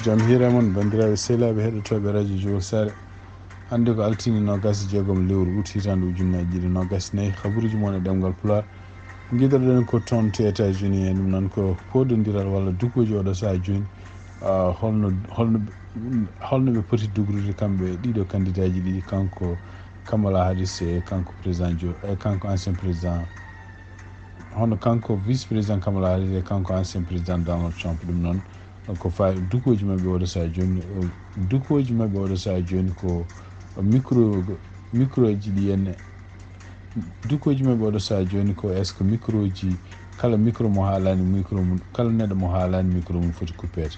jam hiramon bandiraɓe sehlaɓe heɗotoɓe radio jogol sare hande ko altini nogas jeegom lewru août hitande ujunnaje ɗiɗi nogas nayyi habaruji moon e ɗemgal Pulaar guiɗoɗen ko toon to États-Unis e ɗum noon ko poɗodiral walla dugoji oɗo saaha joni holno ɓe poti dugrude kamɓe ɗiɗo candidat ji ɗiɗi kanko Kamala Harris e kanko président kanko ancien président hono kanko vice président Kamala Harris e kanko ancien président Donald Trump ɗum noon ko fa dukoji mabɓe oɗo saaha joni ko micro ji ɗi henne dukoji mabɓe oɗo saaha joni ko est ce que micro ji kala micro mo haalani micro mum kala neɗɗo mo haalani micro mum foti coupede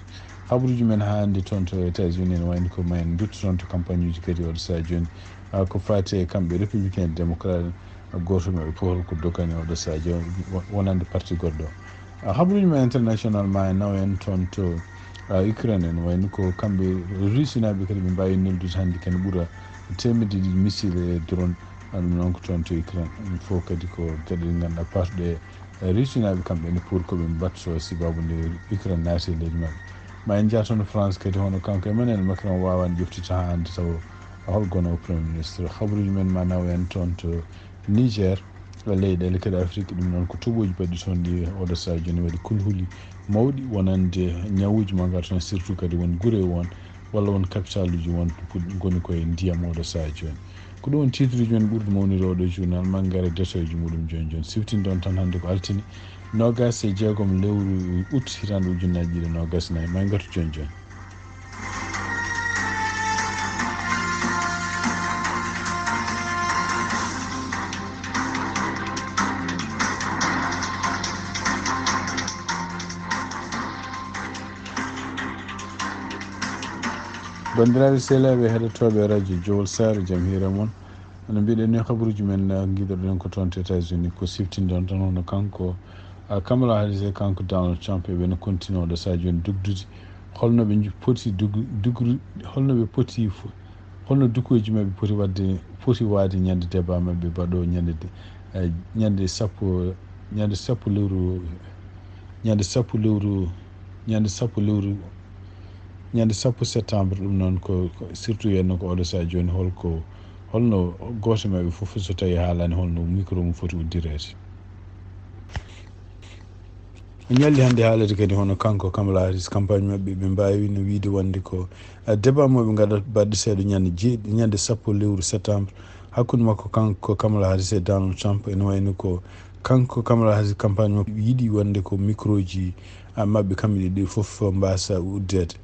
habaruji men ha hande toon to États-Unis ne wayni ko mayen duttoton to campagne uji kadi oɗo saaha joni ko fati e kamɓe républicain démocrate goto maɓe fof holko dokkani oɗo saaha joni wonande parti goɗɗo habaruji men international ma e nawa en toon to Ukraine en wayni ko kamɓe russinaɓe kadi ɓe mbawi neldude hannde kene ɓuura temedde ɗiɗi missile e drone ɗum noon ko toon to Ukraine ɗum fof kadi ko gueɗe ɗe ganduɗa parɗe russinaɓe kamɓe ne pour koɓe mbatto sababu nde Ukraine naati e leydi mabɓe ma en jaa toon France kadi hono kanko Emmanuel Macron wawani ƴeftita ha hande taw holgono premier ministre habaruji men ma nawa en toon to Niger leyɗele kadi Afrique ɗum noon ko toɓoji baɗɗi toon ɗi oɗo saaha joni waɗi kulhuli mawɗi wonande ñawuji mo ngar toon surtout kadi won guure won walla won capital uji won goni koye ndiyam oɗo saaha joni ko ɗum won titre uji men ɓurɗo mawnide oɗo journal mangare détail muɗum joni siftinde on tan hannde ko altini nogas e jeegom lewru août hitande ujunnaje ɗiɗi nogas nayyi may gatu joni bandiraɓe sehlaɓe heɗotoɓe radio jowol sare jaam hiira moon no mbiɗen ni habaruji men guiɗoɗen ko toon to États-Unis ko siftinde on tan hono kanko Kamala Harris e kanko Donald Trump eɓene continue oɗo saaha joni dugdude holno ɓe poti holno dukoji mabɓe poti wade ñande débat mabɓe baɗo ñande sappo septembre ɗum noon ko surtout henno ko oɗo saaha joni holno goto mabɓe foof so tawi haalani holno micro mum foti uddirede ñalli hannde haalede kadi hono kanko Kamala Harris campagne mabɓe ɓe mbawi no wiide wonde ko débat moɓe gaɗa baɗɗo seeɗa ñande sappo lewru septembre hakkude makko kanko Kamala Harris e Donald Trump ene wayno ko kanko Kamala Harris campagne makko yiiɗi wonde ko micro ji mabɓe kamɓe ɗiɗi foof mbasa uddede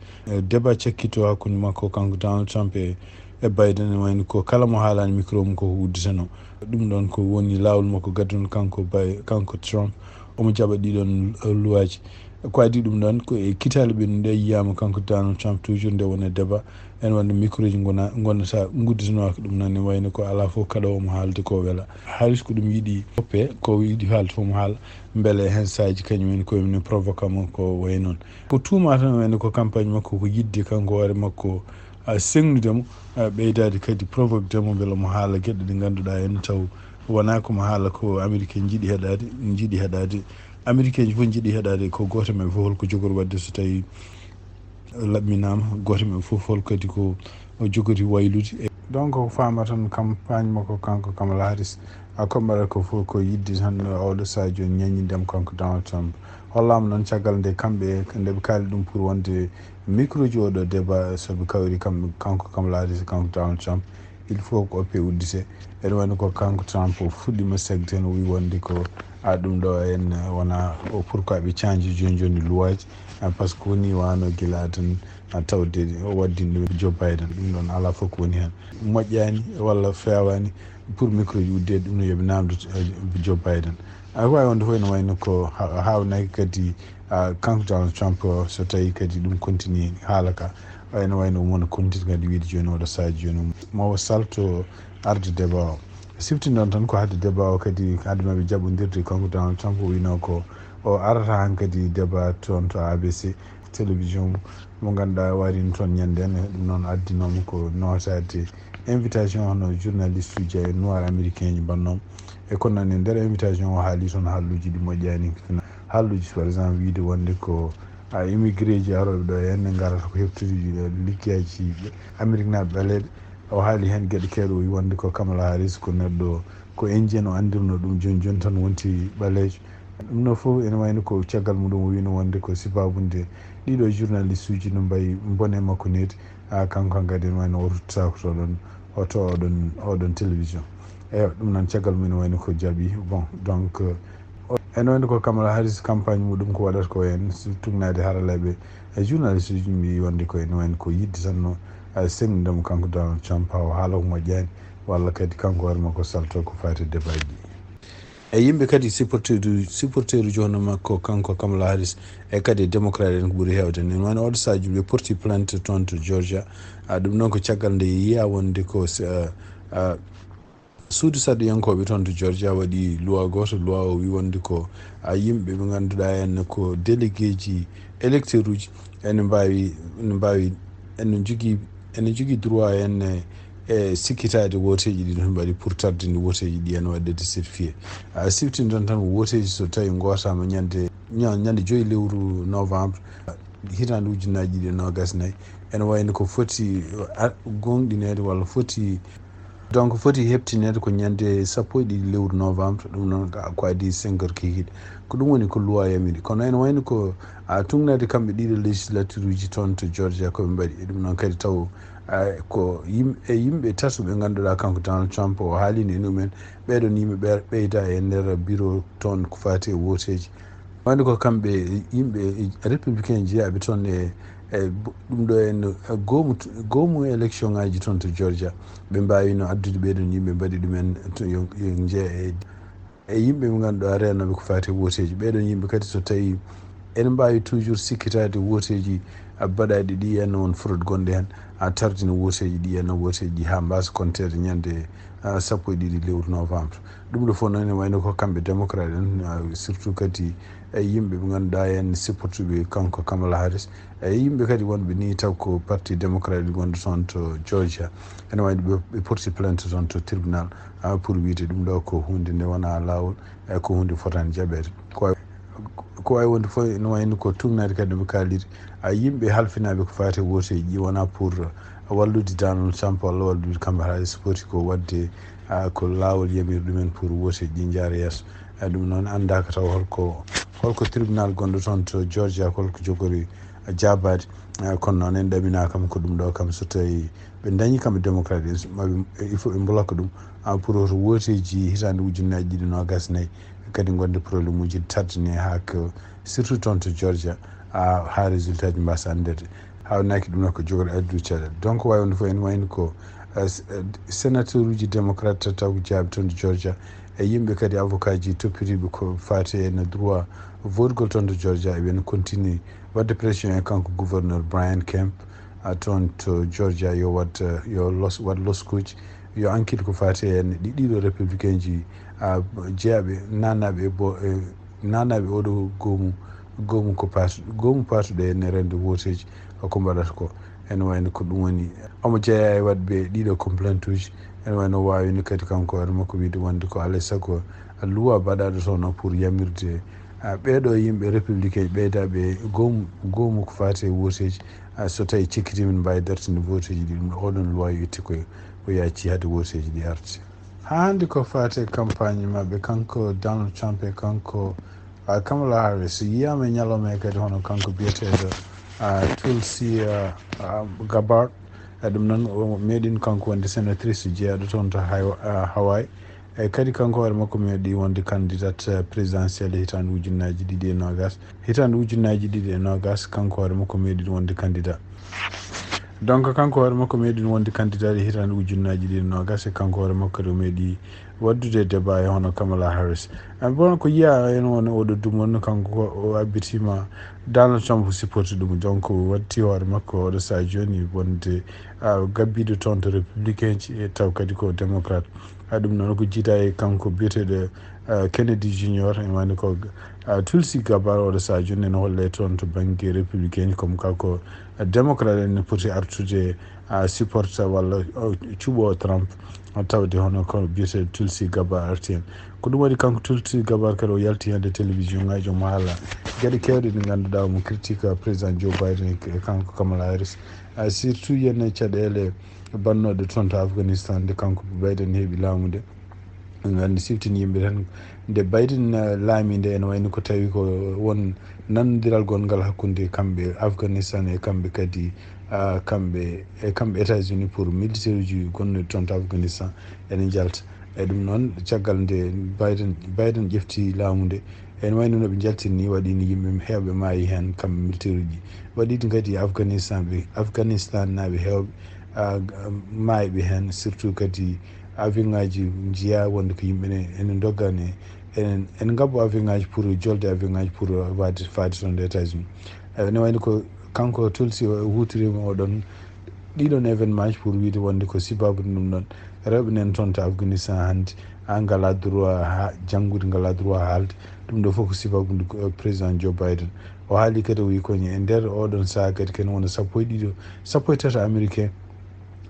débat cakkito hakkude makko kanko Donald Trump e Biden ene wayno ko kala mo haalani micro mum koko udditano ɗum ɗon ko woni lawol makko gadduno kanko Trump omo jaɓa ɗiɗon luwaji ko adi ɗum ɗon ko e kitale ɓe nde yiyama kanko Donald Trump toujours nde wone débat en wonde micro ji gonnata gudditanoka ɗum noon ne wayno ko ala fof kaɗa omo haalde ko weela haalis ko ɗum yiiɗi hoppe ko yiiɗi haalde fof mo haala beele hen saji kañumen koyemne provoque mo ko way noon ko tuuma tan wayno ko campagne makko ko yidde kanko hoore makko sengnudemo ɓeydade kadi provoque demo beele mo haala gueɗe ɗe ganduɗa en taw wona komo haala ko américain jiiɗi heɗade américain ji fof jiiɗi heɗade ko goto maɓɓe fof holko jogori wadde so tawi laɓminama goto maɓɓe fof hol kadi ko jogori waylude donc ko fama tan campagne makko kanko Kamala Harris koɓe ko fof ko yidde tan oɗo saaha joni ñañidemo kanko Donald Trump hollama noon caggal nde kamɓe ndeɓe kaali ɗum pour wonde micro ji oɗo débat soɓe kawri kanko Kamala Harris kanko Donald Trump il faut ko oppe uddite ene wayno ko kanko Trump o fuɗɗima segde hen o wi wonde ko ɗum ɗo en wona pourquoi ɓe canji joni luwaji par ce que woni wano guila tan tawde o waddino Joe Biden ɗum ɗon ala fof ko woni hen moƴƴani walla fewani pour micro ji uddede ɗum no yooɓe namdo Joe Biden ko wawi wonde fof ene wayno ko hawnaki kadi kanko Donald Trump so tawi kadi ɗum continue haala ka ene wayno wona continue kadi wiide joni oɗo saaha joni mawo salto arde débat o siftinde on tan ko hadde débat o kadi hadde maɓe jaɓodirde kanko Donald Trump o wino ko o arata han kadi débat toon to ABC télévision mo ganduɗa warini toon ñanden ɗum noon addinomo ko notade invitation hono journaliste uji e noir américain ji mbannomo e kono noon e nder invitation o haali toon haalluji ɗi moƴƴani halluji par exemple wiide wonde ko immigré ji aroɓe ɗo henne garata ko heftude liggeji Amérique naaɓe ɓaleɓe o haali hen gueɗe keeɗo o wi wonde ko Kamala Harris ko neɗɗo ko indien o andirno ɗum joni joni tan wonti ɓaleejo ɗum ɗo fof ene wayno ko caggal muɗum o wino wonde ko sibabude ɗiɗo journaliste uji no mbayi bone makko nedi kanko kadi ene wayno o ruttako to ɗon oto oɗon télévision eyi ɗum noon caggal mum ene wayno ko jaaɓi bon donc ene wayno ko Kamala Harris campagne muɗum ko waɗata ko hen tugnade haralaɓe journaliste uji mbi wonde ko ene wayno ko yidde tan no semnidemo kanko Donald Trump ha o haala ko moƴƴani walla kadi kanko hoore makko salto ko fati débat ji e yimɓe kadi supporteur uji hono makko kanko Kamala Harris e kadi démocrate en ko ɓuuri hewde nen wayno oɗo sahaji ɓe porti plainte toon to Georgia ɗum noon ko caggal nde yiya wonde ko suudu saɗoyankoɓe toon to Georgia waɗi loi goto loi o wi wonde ko yimɓe ɓe ganduɗa en ko délégué ji électeur uji ene mbawi ene jogui droit en e sikkitade woteji ɗi ɗon mbaɗi pour tardinde woteji ɗi ene waɗede certifié siftini ɗon tan woteji so tawi gotama ñande 5 lewru novembre hitande ujunnaji ɗiɗi e nogas nayyi ene wayno ko foti gonɗinede walla foti donc foti heptinede ko ñande 11 lewru novembre ɗum noon ko adi 5 heures kikiɗe ko ɗum woni ko loi yamiri kono ene wayno ko tugnade kamɓe ɗiɗo législature uji toon to Georgia koɓe mbaɗi ɗum noon kadi taw ko yimɓe tato ɓe ganduɗa kanko Donald Trump o haalino e ɗumen ɓeɗon yimɓe ɓeyda e nder bureau toon ko fati e woteji wayno ko kamɓe yimɓe républicain jeeyaɓe toon e ɗum ɗo en goomu élection ngaji toon to Georgia ɓe mbawino addude ɓeɗon yimɓe mbaɗi ɗumen yo jee e yimɓe ɓe ganduɗa renoɓe ko fati e woteji ɓeɗon yimɓe kadi so tawi ene mbawi toujours sikkitade woteji baɗaɗi ɗi henna won fraude gonɗe hen tardina woteji ɗi henna woteji ɗi ha mbasa comptede ñande 12 lewru novembre ɗum ɗo fof noon ene wayno ko kamɓe démocrate en surtout kadi yimɓe ɓe ganduɗa hen supportuɓe kanko Kamala Harris yimɓe kadi wonɓe ni taw ko parti démocrate gonɗo toon to Georgia ene wayno ɓe porti plainte toon to tribunal pour wiide ɗum ɗo ko hunde nde wona lawol ko hunde fotani jaɓede ko wawi wonde fof ene wayno ko tugnade kadi ɓe kaaliri yimɓe halfinaɓe ko fati woteji ɗi wona pour wallude Donald Trump walla wallude Kamala Harris foti ko wadde ko lawol yamiri ɗumen pour woteji ɗi jaara yeeso ɗum noon andaka taw holko tribunal gonɗo toon to Georgia holko jogori jabade kono noon en ɗamina kam ko ɗum ɗo kam so tawi ɓe dañi kamɓe démocrate il faut ɓe bloque ɗum pour to woteji hitande ujunnaji ɗiɗi nogas nayyi kadi gonde probléme uji tardini ha ko surtout toon to Georgia ha résultat ji mbasa andede hawnaki ɗum no ko jogori addu caɗele donc wawi wonde fof en wayno ko sénateur uji démocrate taw ko jaabi toon to Georgia e yimɓe kadi avocat ji toppitiɓe ko fati ene droit votgol toon to Georgia eɓen continue wadde pression e kanko gouverneur Brian Kemp toon to Georgia yo waɗ loskuji yo enquête ko fati hen ɗiɗo républicain ji jeeyaɓe nanaɓe oɗo goomu patuɗo e rende woteji ko mbaɗata ko ene wayno ko ɗum woni omo jeeya e waɗɓe ɗiɗo complainte uji ene wayno wawino kadi kanko hoore makko wiide wonde ko alay saago loi baɗaɗo toon pour yamirde ɓeɗo yimɓe républicain ɓeydaɓe goomu ko fati e woteji so tawi cikkitimin mbawi dartinde woteji ɗi ɗum oɗon loi itti ko yacci hade woteji ɗi arti ha hande ko fati campagne mabɓe kanko Donald Trump e kanko Kamala Harris yiyama e ñalawma e kadi hono kanko biyeteɗo Tulsi Gabbard ɗum noon o meeɗin kanko wonde sénatrice jeeyaɗo toon to Hawaii e kadi kanko hoore makko meeɗi wonde candidate présidentiel hitande ujunnaji ɗiɗi e nogas kanko hoore makko meeɗi wonde candidat donc kanko hoore makko meeɗi wonde candidat e hitande ujunnaji ɗiɗi e nogas e kanko hoore makko kadi o meeɗi waddude débat e hono Kamala Harris bon ko yiya en woni oɗo dumon kanko o abbitima Donald Trump supporte ɗum donc watti hoore makko oɗo sa joni wonde gabbiɗo toon to républicain ji e taw kadi ko démocrate ɗum noon ko jiita e kanko biyeteɗo Kennedy Junior en wani ko Tulsi Gabbard oɗo sa joni ene holle toon to banggue républicain comme kako démocrate en poti artude supporta walla cuɓo Trump tawde hono ko biyeteɗo Tulsi Tulsi Gabbard arti ko ɗum waɗi kanko Tulsi Gabbard kadi o yalti hande télévision ngaji omo haala gueɗe kewɗe ɗe ngannduɗa omo critique président Joe Biden e kanko Kamala Harris surtout yenne caɗele bannoɗe toon to Afghanistan nde kanko Biden heeɓi laamu nde andi siftini yimɓe tan nde Biden laami nde ene wayno ko tawi ko won nannodiral gongal hakkude kamɓe Afghanistan e kamɓe kadi kamɓe États-Unis pour militaire uji gonnuɗe toon to Afghanistan ene jalta e ɗum noon caggal nde Biden ƴefti laamu nde ene wayno no ɓe jaltinni waɗino yimɓe heewɓe maayi heen kamɓe militaire uji waɗiɗi kadi Afghanistan naaɓe heewɓe maayɓe heen surtout kadi avion ngaji jiya wonde ko yimɓe ene doggane ene ngabbo avion ngaji pour jolde avion ngaji pour faade toon de États-Unis ene wayno ko kanko Tulsi hutorima oɗon ɗiɗon événement ji pour wiide wonde ko sibabude ɗum ɗon rewɓe nen toon to Afghanistan hannde ngala droit ha janngude ngala droit haalde ɗum ɗo fof ko sibabude président Joe Biden o haali kadi o wi koñe e nder oɗon saha kadi ken wona sappo e tati américain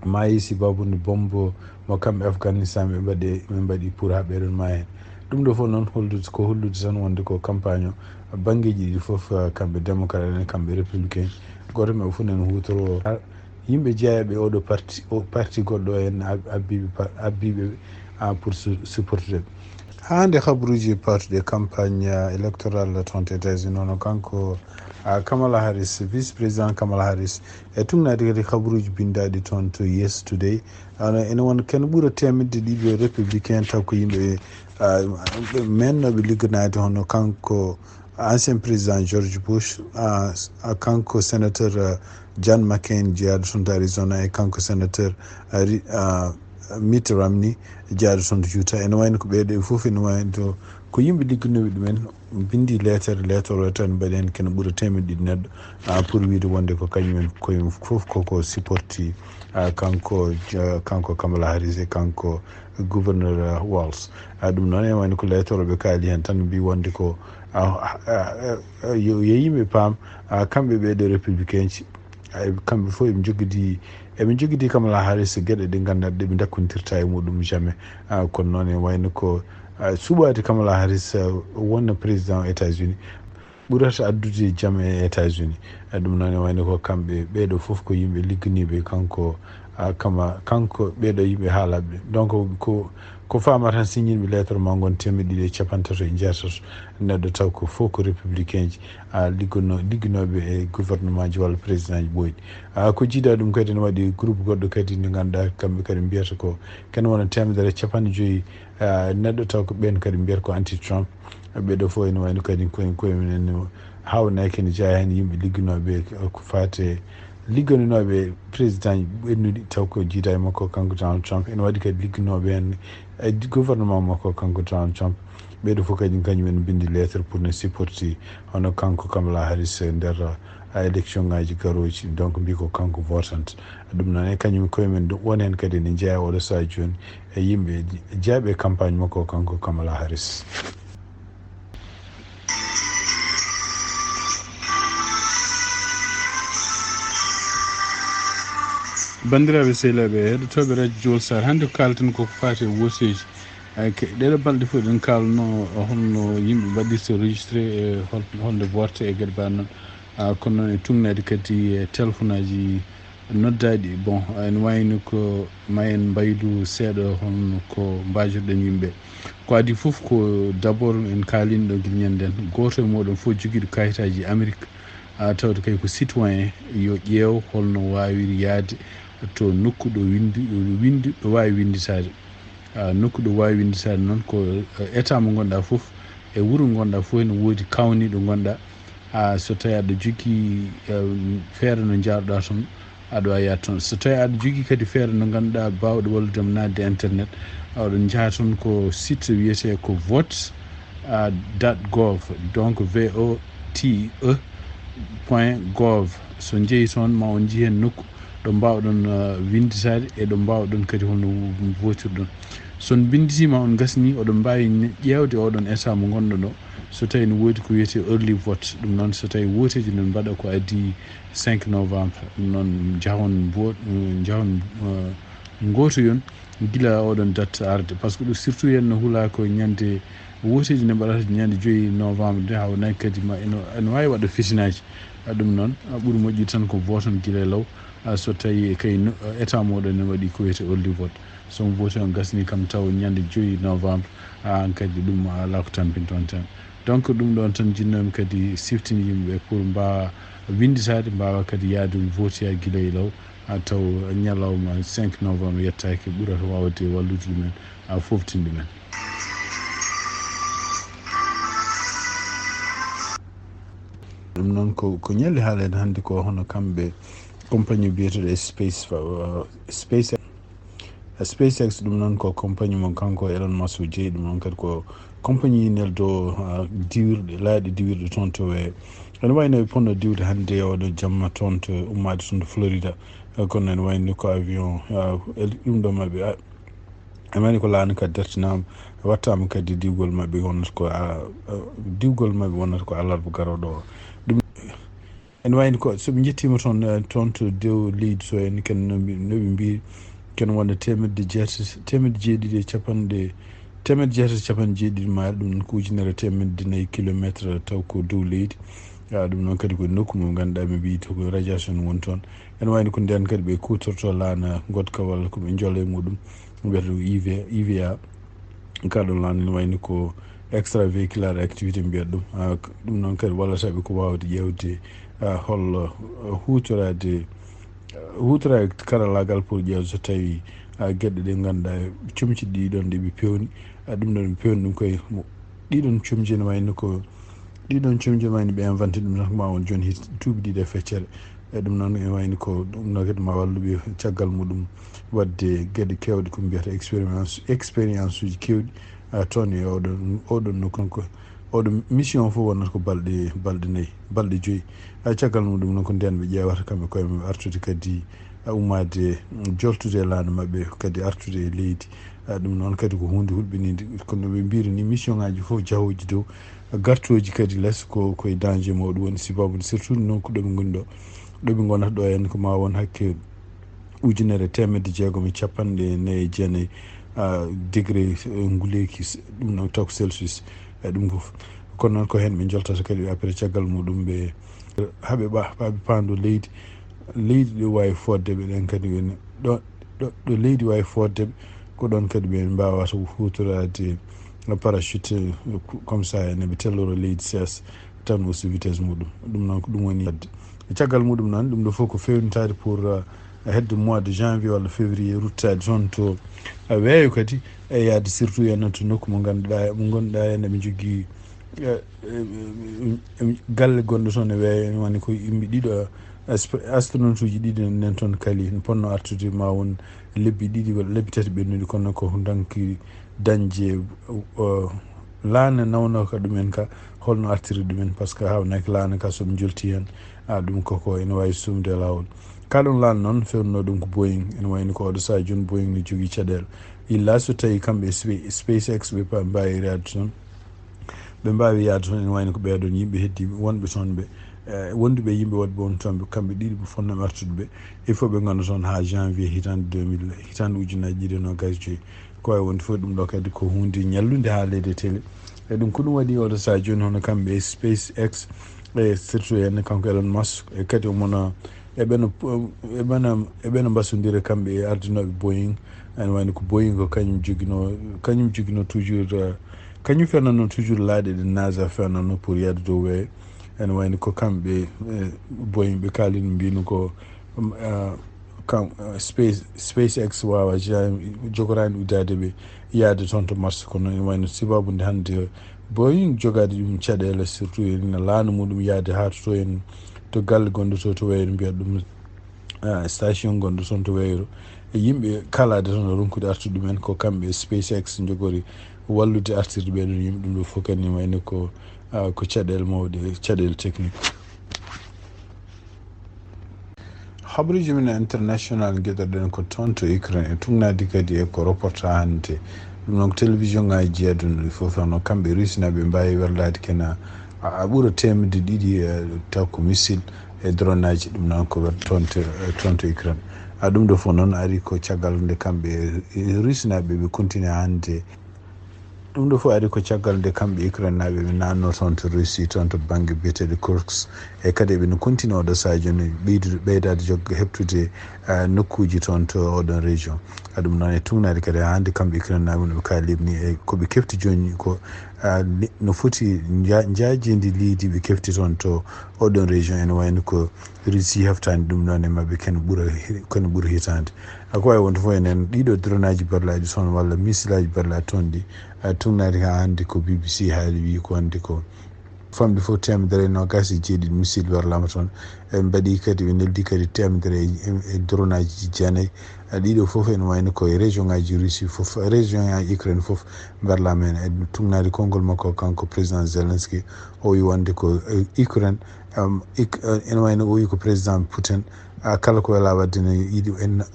maayi sibabude bombo mo kamɓe Afghanistan ɓe mbaɗi pour ha ɓeɗon ma hen ɗum ɗo fof noon hollude tan wonde ko campagne o banggueji ɗi fof kamɓe démocrate en kamɓe républicain goto maɓɓe fof nene hutoro yimɓe jeeyaɓe oɗo parti goɗɗo en abbiɓe pour supportude hande habaruji patuɗe campagne électoral toon to États-Unis nono kanko Kamala Harris vice président Kamala Harris e tumnade kadi habaruji bindaɗi toon to Yes Today ene won ken ɓuura temedde ɗiɗo républicain taw ko yimɓe mennoɓe ligganade hono kanko ancien président George Bush kanko sénateur John McCain jeyaɗo toon to Arizona e kanko sénateur Mitt Romney jeyaɗo toon to Utah ene wayno ko ɓeeɗo fof ene wayno ko yimɓe ligganoɓe ɗumen bindi lettre tan mbaɗi hen kene ɓuura temedde ɗiɗi neɗɗo pour wiide wonde ko kañumen koye fof koko supporti kanko Kamala Harris e kanko gouverneur Walz ɗum noon ene wayno ko lettre ɓe kaali hen tan mbi wonde ko yo yimɓe paam kamɓe ɓeeɗo républicain ji kamɓe fof eɓe jogidi Kamala Harris gueɗe ɗe ganduɗa ɗeɓe dakkodirta e muɗum jamais kono noon ene wayno ko suɓade Kamala Harris wonna président États-Unis ɓurata addude jaam e États-Unis ɗum noon ene wayno ko kamɓe ɓeeɗo fof ko yimɓe ligganiɓe kanko ɓeeɗo yimɓe haalaɓe donc ko fama tan signinɓe lettre ma gon temedde ɗiɗi e capantato e jeetato neɗɗo taw ko fof ko républicain ji ligganoɓe e gouvernement ji walla président ji ɓoyɗi ko jiida ɗum kadi ne waɗi groupe goɗɗo kadi nde ganduɗa kamɓe kadi mbiyata ko ken wona temedere capanɗe joyyi neɗɗo taw ko ɓen kadi mbiyata ko anti Trump ɓeɗo fof ene wayno kadi koyemen hawnaki ene jeeya hen yimɓe ligganoɓe ko fate ligganoɓe président ji ɓennuɗi taw ko jiida e makko kanko Donald Trump ene waɗi kadi ligganoɓe hen e gouvernement makko kanko Donald Trump ɓeɗo fof kadi kañumen bindi lettre pour ne supporti hono kanko Kamala Harris e nder élection ngaji garoji donc mbi ko kanko votante ɗum noon e kañum koyemen won hen kadi ne jeeya oɗo saha joni e yimɓe jeeyaɓe campagne makko kanko Kamala Harris. bandiraɓe sehilaɓe heɗotoɓe radio Jowol Sar hande ko kalten koko fati e woseji ɗeɗo balɗe fof eɗen kalno holno yimɓe mbaɗirta registré e holde vote e gueɗe mbaɗ noon kono noon e tugnade kadi e téléphone aji noddaɗi bon ene wayno ko ma en mbaylu seeɗa holno ko mbajorɗen yimɓe ko adi foof ko d' abord en kalino ɗo guila ñanden goto e moɗon fof joguiɗo kayitaji Amérique tawde kay ko citoyen yo ƴeew holno wawiri yaade to nokku ɗo windi ɗo wawi winditade nokku ɗo wawi winditade noon ko état mo gonɗa foof e wuuro gonɗa foof ne woodi kawni ɗo gonɗa so tawi aɗa jogui feere no jaaɗoɗa toon aɗa wawi yaade toon so tawi aɗa jogui kadi feere no ganduɗa bawɗo walludema nadde internet oɗon jaaha toon ko site wiyete ko vote .gov donc VOTE .gov so jeeyi toon ma on jii hen nokku ɗo mbawɗon winditade e ɗo mbawɗon kadi holno votirɗon son binditima on gasni oɗon mbawi ƴewde oɗon état mo gonɗo ɗo so tawi ne woodi ko wiyete early vote ɗum noon so tawi woteji non mbaɗa ko adi 5 novembre ɗum noon jahon goto yon gila oɗon date arde par ce que ɗo surtout henno huula ko ñande woteji ne mbaɗata ñande 5 novembre nde hawnayi kadi ma ene wawi waɗa fisinaji ɗum noon ɓuuri moƴƴi tan ko voton guila law so tawi kay état moɗon ne waɗi ko wiyete early vote son voté on gasni kam taw ñande 5 novembre an kadi ɗum ala ko tampin toon tan donc ɗum ɗon tan jinnomi kadi siftini yimɓeɓe pour mbawa winditade mbawa kadi yaade voté ya guila e law taw ñalawma 5 novembre yettaki ɓurata wawde wallude ɗumen foftinde men. ɗum noon ko ñalli haalede hannde ko hono kamɓe compagnie biyeteɗo SpaceX ɗum noon ko compagnie mon kanko Elon Musk jeeyi ɗum noon kadi ko compagnie neldo diwirɗe laaɗi diwirɗe toon to ene wayno ponno diwde hannde oɗo jamma toon to ummade toon to Florida kono ene wayno ko avion ɗum ɗo maɓɓe amani ko laani kadi dartinama wattama kadi diwgol maɓɓe wonata ko alarba garoɗo o ɗum ene wayno ko soɓe jettima toon to dow leydi so en ken noɓe mbi ken wonde temedde jeeɗiɗi capanɗe maari ɗum noon ko ujunere temedde 4 kilométre taw ko dow leydi ɗum noon kadi ko nokku mo ganduɗa ɓe mbi to ko radiation woni toon ene wayno ko nden kadi ɓe kutorto laana gotka walla koɓe joole muɗum wiyata EVA kaɗon laana ene wayno ko extra véhiculaire activité mbiyata ɗum noon kadi wallataɓe ko wawde ƴewde hollo hutorade karallagal pour ƴewde so tawi gueɗe ɗe ganduɗa comci ɗiɗon ɗeɓe pewni ɗum ɗon ɓe pewni ɗum koye ɗiɗon comci ne wayno ko ɓe inventé ɗum tan ma won joni duuɓi ɗiɗi e feccere ɗum noon ene wayno ko ɗum noon kadi ma walluɓe caggal muɗum wadde gueɗe kewɗe ko mbiyata expérience uji kewɗi toon e oɗon nokku ko oɗo mission fof wonnata ko balɗe 5 caggal muɗum noon ko nden ɓe ƴewata kamɓe koye maɓe artude kadi ummade joltude e laana mabɓe kadi artude e leydi ɗum noon kadi ko hunde hulɓinide kono ɓe mbiri ni mission ngaji fof jahoji dow gartoji kadi less koye danger mawɗo woni sibabude surtout noon ko ɗoɓe goni ɗoɓe gonata ɗo henna ko ma won hakke 1649 degré nguleyki ɗum noon taw ko celsius ɗum fof kono noon ko hen ɓe joltata kadi après caggal muɗum ɓe haaɓe paando leydi ɗo wawi foddeɓe ɗen kadi woni ɗo leydi wawi foddeɓe ko ɗon kadi ɓe mbawata hutorade parachute comme ça ene ɓe telloro leydi seesa tan aussi vitesse muɗum ɗum noon ko ɗum woni caggal muɗum noon ɗum ɗo fof ko fewnitade pour hedde mois de janvier walla février ruttade toon to weeyo kadi e yaade surtout henna to nokku mo gonɗa hen eɓe jogui galle gonɗo toon e weeyo ene woni ko yimɓe ɗiɗo astronaute uji ɗiɗi nen toon kaali ne ponno artude ma won lebbi 2 walla lebbi 3 ɓennuɗi kono ko danki dañde laana nawnoka ɗumen ka holno artiri ɗumen par ce que hawnaki laana ka soɓe jolti hen ɗum koko ene wawi sumde lawol kaɗon laana noon fewnuno ɗum ko Boeing ene wayno ko oɗo saha joni Boeing ne jogui caɗele illa so tawi kamɓe SpaceX ɓe mbawi yaade toon ene wayno ko ɓeɗon yimɓe heddi wonɓe toon ɓe wonduɓe yimɓe wadɓe on toon kamɓe ɗiɗi ɓe fonnama artude ɓe il faut ɓe ganda toon ha janvier hitande 2025 ko wawi wonde fof ɗum ɗo kadi ko hunde ñallude haalede télé e ɗum ko ɗum waɗi oɗo saha joni hono kamɓe SpaceX e surtout henne kanko Elon Musk e kadi omona eɓena mbasodira kamɓe e ardinoɓe Boeing ene wayno ko Boeing ko kañum joguino toujours kañum fernanno toujours laaɗe ɗe NASA fernanno pour yiyade dow weeyo ene wayno ko kamɓe Boeing ɓe kalino mbino ko SpaceX wawa jogorani uddade ɓe yaade toon to Mars kono ene wayno sibabude hannde Boeing jogade ɗum caɗele surtout ene laana muɗum yaade hatoto en to galle gonɗo to weyro mbiyata ɗum station gonɗo toon to weyro e yimɓe kalade toon ronkude artude ɗumen ko kamɓe SpaceX jogori wallude artirde ɓeɗon yimɓe ɗum ɗo fof kadi ne wayno ko caɗele mawɗe caɗele technique habaruji men international gueɗoɗen ko toon to Ukraine e tugnadi kadi e ko reporta hannde ɗum noon ko télévision ngaji jeeyadunoɗi fof hono kamɓe rusinaɓe mbawi werdade kena a ɓuura 200 taw ko missile e dronaji ɗum noon ko tonto Ukraine ɗum ɗo fof noon ari ko caggal nde kamɓe rusinaɓe ɓe continue hande ɗum ɗo fof ari ko caggal nde kamɓe Ukraine naɓe ɓe nanno toon to Russie toon to banggue biyeteɗo Kursk e kadi eɓe no continue oɗo saaha joni ɓeydade jogga heɓtude nokkuji toon to oɗon région ɗum noon e tugnade kadi hande kamɓe Ukraine naɓe noɓe kalibni e koɓe kefti joni ko no foti jajidi leydi ɓe kefti toon to oɗon région ene wayno ko Russie heftani ɗum noon e mabɓe kene ɓuura hitande ko wawi wonde fof enen ɗiɗo dronaji barlaɗi toon walla missilaji barlaɗi toon ɗi tugnade ha hande ko BBC haali wi ko wonde ko famɗi fof 127 missile barlama toon ɓe mbaɗi kadi ɓe neldi kadi 100 e dronaji 9 ɗiɗo fof ene wayno koye région ngaji Russie fof région ngaji Ukraine fof barlama hen e tugnade konngol makko kanko président Zelensky o wi wonde ko Ukraine ene wayno o wi ko président Putin kala ko wela wadde ne yiiɗi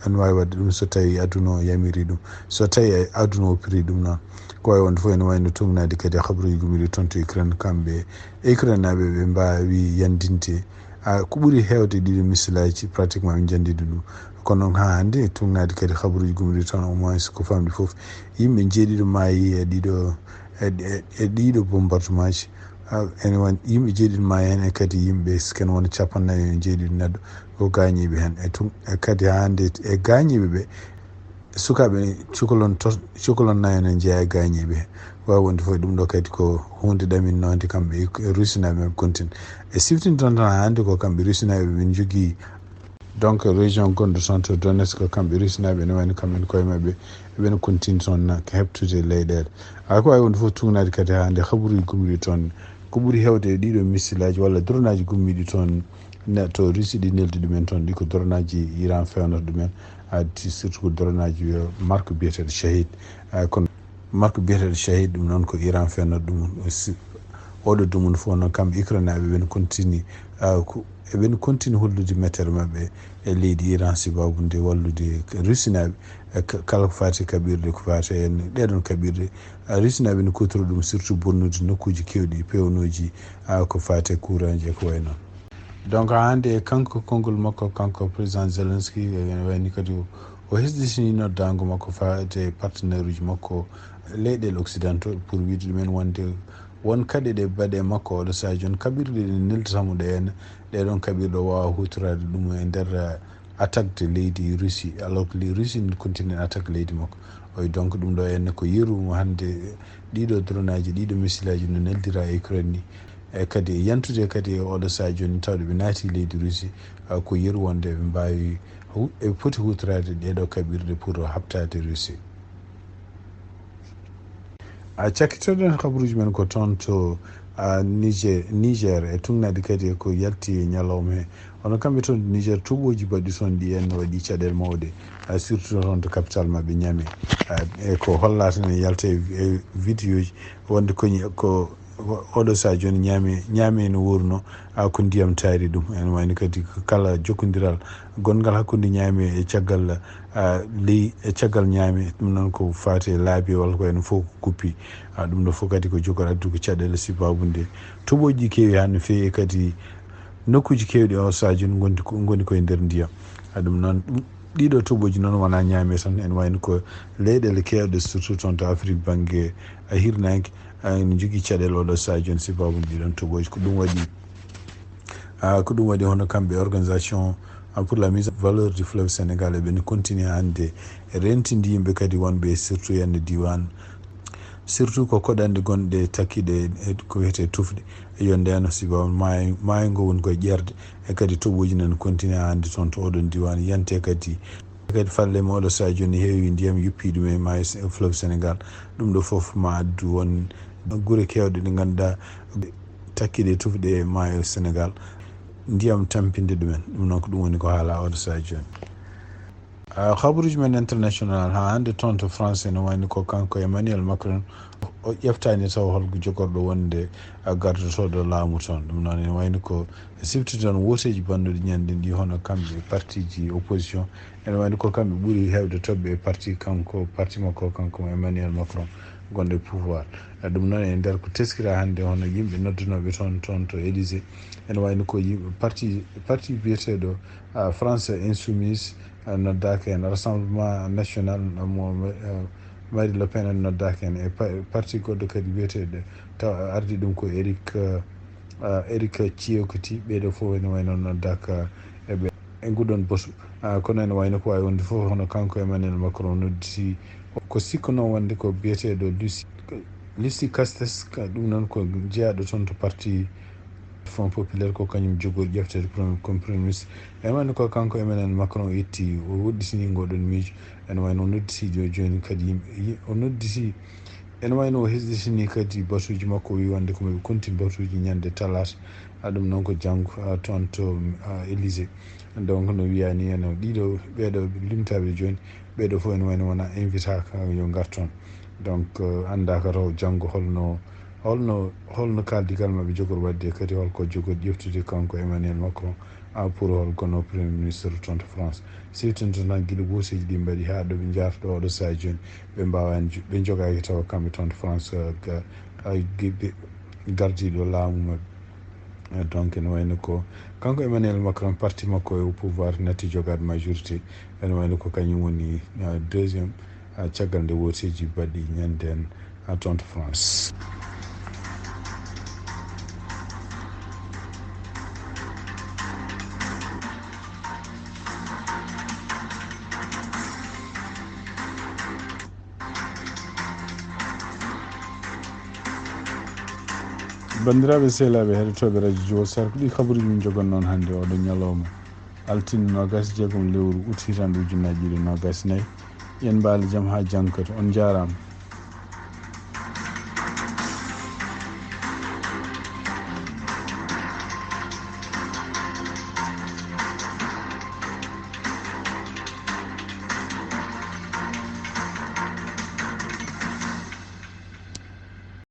en wawi wadde ɗum so tawi aduna o yamiri ɗum so tawi aduna o piri ɗum noon ko wawi wonde fof ene wayno tugnade kadi habaruji gumiri toon to Ukraine kamɓe Ukraine naɓe ɓe mbawi yandinde ko ɓuuri hewde ɗiɗo missilaji pratiquement ɓe jandidi ɗum kono noon ha hande tugnade kadi habaruji gumiri toon au moins ko famɗi foof yimɓe jeeɗiɗo maayi e ɗiɗo bombardement ji ene won yimɓe jeeɗiɗo maayi hen e kadi yimɓe kene wona 49 neɗɗo ko gañiɓe hen e kadi hande e gañiɓe ɓe sukaɓe cukalon nayon en jeeya e gañiɓe he wawi wonde fof ɗum ɗo kadi ko hunde ɗaminode kamɓe rusinaɓe ɓe continue e siftinton tan hande ko kamɓe rusinaɓe ɓe jogui donc région gonɗo toon to Donetsk ko kamɓe rusinaɓe ene wayno kamɓen koye mabɓe eɓene continue toon heɓtude leyɗele ko wawi wonde fof tugnade kadi hande habaruji gummiɗi toon ko ɓuuri hewde e ɗiɗo missilaji walla dronaji gummiɗi toon to Russie ɗi neldi ɗumen toon ɗi ko dronaji Iran fewnata ɗumen surtout ko dronaji marque biyeteɗo Shahid kono marque biyeteɗo Shahid ɗum noon ko Iran fewnata ɗum oɗo dumum fof noon kamɓe Ukraine naɓe eɓen continue hollude métere mabɓe e leydi Iran sibabude wallude rusinaɓe kala ko fati kaɓirɗe ko fati en ɗeɗon kaɓirɗe rusinaɓe ne kutoro ɗum surtout bonnude nokkuji kewɗi pewnoji ko fati courant ji e ko way noon donc hande kanko konngol makko kanko président Zelensky ene wayni kadi o hesɗitini noddago makko fate partenaire uji makko leyɗele occidentaux pour wiide ɗumen wonde won kadi ɗe mbaɗe makko oɗo saaha joni kaɓirɗe ɗe nelditamo ɗe henna ɗeɗon kaɓirɗe o wawa hutorade ɗum e nder attaque de leydi Russie alors que Russie ne continue attaque leydi makko oy donc ɗum ɗo henna ko yeru hande ɗiɗo dronaji ɗiɗo missilaji no neldira e Ukraine ni e kadi yantude kadi oɗo saaha joni tawde ɓe naati leydi Russie ko yeru wonde ɓe mbawi eɓe poti hutorade ɗeɗo kaɓirɗe pour habtade Russie cakkitoɗen habaruji men ko toon to Niger e tugnade kadi ko yalti e ñalawma he hono kamɓe toon Niger tuɓoji baɗɗi toon ɗi en waɗi caɗele mawɗe surtout toon to capital mabɓe Niamey e ko hollata ne yalta e vidéo ji wonde ko oɗo saaha joni Niamey no wurno ko ndiyam taari ɗum ene wayno kadi kala jokkodiral gongal hakkude Niamey e caggal caggal Niamey ɗum noon ko fati e laabi walla ko hen fof ko kuppi ɗum ɗo fof kadi ko jogor addugo caɗele sibabude toɓoji keewi ha no fewi kadi nokkuji kewɗi o saaha joni goni koye nder ndiyam ɗum noon ɗiɗo toɓoji noon wona Niamey tan ene wayno ko leyɗele kewɗe surtout toon to Afrique banggue hirnangue ne jogui caɗele oɗo saaha joni sibabude ɗiɗon toɓoji ko ɗum waɗi hono kamɓe organisation pour la mise en valeur du fleuve Sénégal eɓene continue hande rentidi yimɓe kadi wonɓe surtout henne diwan surtout ko koɗande gonɗe takkiɗe ko wiyete tufɗe e yo ndeno sibabu maayo ngo woni koye ƴerde e kadi toɓoji nane continue hande toon to oɗon diwan yante kadi falle mo oɗo saaha joni heewi ndiyam yuppi ɗum e maayo fleuve Sénégal ɗum ɗo foof ma addu won guure kewɗe ɗe ganduɗa takkiɗe tufɗe e maayo Sénégal ndiyam tampinde ɗumen ɗum noon ko ɗum woni ko haala oɗo saaha joni habaruji men international ha hande toon to France ne wayno ko kanko Emmanuel Macron o ƴeftani taw holko jogorɗo wonde gardotoɗo laamu toon ɗum noon ene wayno ko sifti toon woteji bannuɗi ñanden ɗi hono kamɓe parti ji opposition ene wayno ko kamɓe ɓuuri hewde toɓɓe parti makko kanko Emmanuel Macron gonde pouvoir ɗum noon e nder ko teskira hannde hono yimɓe noddunoɓe toon to élysée ene wayno ko parti biyeteɗo France insoumise noddaka hen rassemblement national mo Marie Le Pen en noddaka hen e parti goɗɗo kadi wiyeteɗo taw ardi ɗum ko Eric Ciokoti ɓeɗo fof ene wayno noddaka eɓe e nguɗon botu kono ene wayno ko wawi wonde fof hono kanko Emmanuel Macron nodditi ko sikku noon wonde ko biyeteɗo Lucie Castes ɗum noon ko jeeyaɗo toon to parti Front Populaire ko kañum jogori ƴeftede comme premier ministre ene wayno ko kanko Emmanuel Macron yetti o woɗɗitini ngoɗon miijo ene wayno o nodditi joni kadi yimɓe o nodditi ene wayno o hesɗitini kadi batuji makko o wi wonde komoɓe continue batuji ñande talata ɗum noon ko janggo toon to élysée donc no wiyani ene ɓeɗo limtaɓe joni ɓeɗo fof ene wayno wona invitaka yo gar toon donc andaka taw janggo holno kaldigal maɓe jogori wadde kadi holko jogori ƴeftude kanko Emmanuel Macron pour holkono premier ministre toon to France siwtinto tan guiɗo goseji ɗi mbaɗi ha ɗo ɓe jarto oɗo saha joni ɓe mbawani ɓe jogaki taw kamɓe toon to France gardiɗo laamu maɓɓe donc ene wayno ko kanko Emmanuel Macron parti makko e au pouvoir natti jogade majorité ene wayno ko kañum woni deuxiéme caggal nde woteji mbaɗi ñande en toon to France. bandiraɓe sehlaɓe heɗotoɓe radio Jowol Sar ko ɗi kabaruji min jogon noon hannde oɗo ñalawma altine nogas jeegom lewru août hitan ujunnaje ɗiɗi nogas nayyi yen mbaali jaam ha jangkata on jarama.